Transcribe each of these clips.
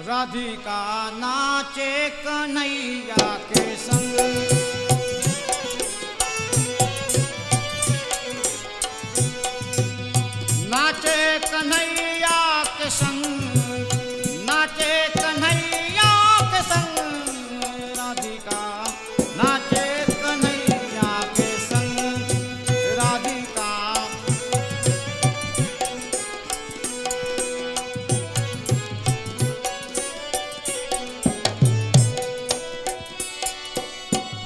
राधिका नाचे कन्हैया के संग, नाचे कन्हैया के संग, नाचे कन्हैया के संग, राधिका नाचे कन्हैया के संग, राधिका।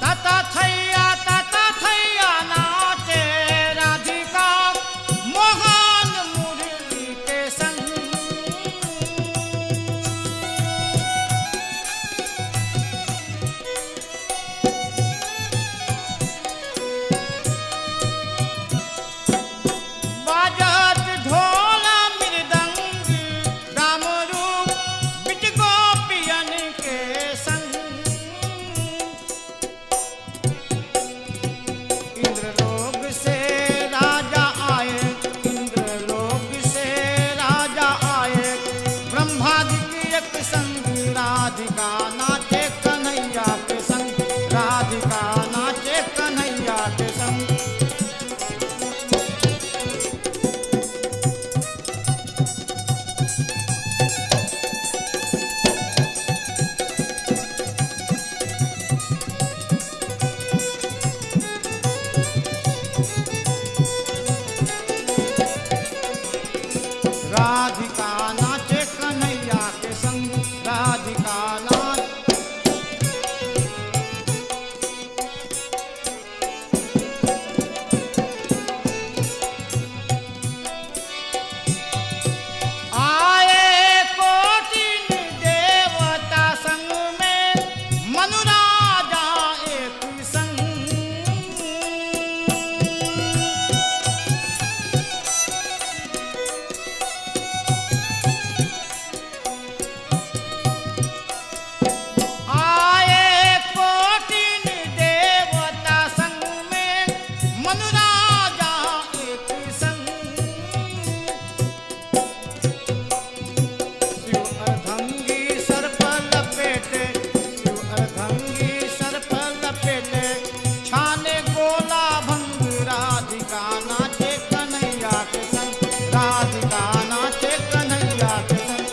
तता थैया नाचे राधिका मोहन मुरली के संग, बाजत ढोल मृदंग डामरू बिच गोपियन के संग, इंद्रलोक से राजा आए, इंद्रलोक से राजा आए, ब्रह्मादि की एक संग, राधिका नाचे कन्हैया के संग, राधिका नाचे कन्हैया के संग। राधिका नाचे कन्हैया के संग, राधिका नाच। आए कोटिन देवता संग में, मनुराजा एक संग, आए कोटिन देवता संग में, मनुराजा एक संग, शिव अर्धंगी सर पर लपेटे, शिव अर्धंगी सर पर लपेटे, छाने गोला भंग, राधिका नाचे कन्हैया के संग, राधिका नाचे कन्हैया के संग।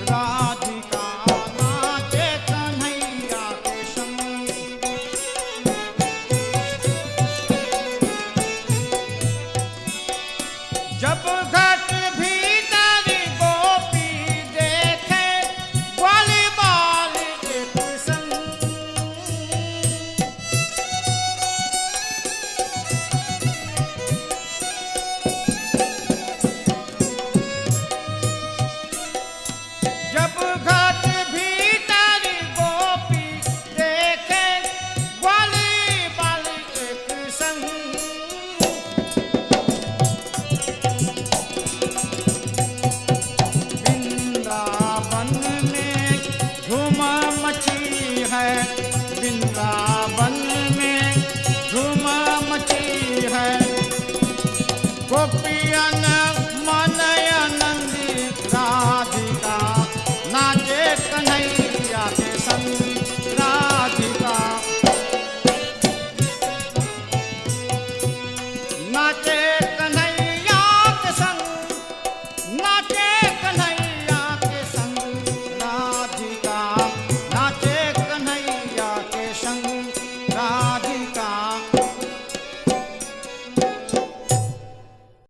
राधिका नाचे कन्हैया के संग, जब घट भीतर गोपी देखे, ग्वाली बाल एक संग, जब घट भीतर गोपी देखे, ग्वाली बाल एक संग, वृंदावन में धूम मची है, वृंदावन में धूम मची है, गोपियन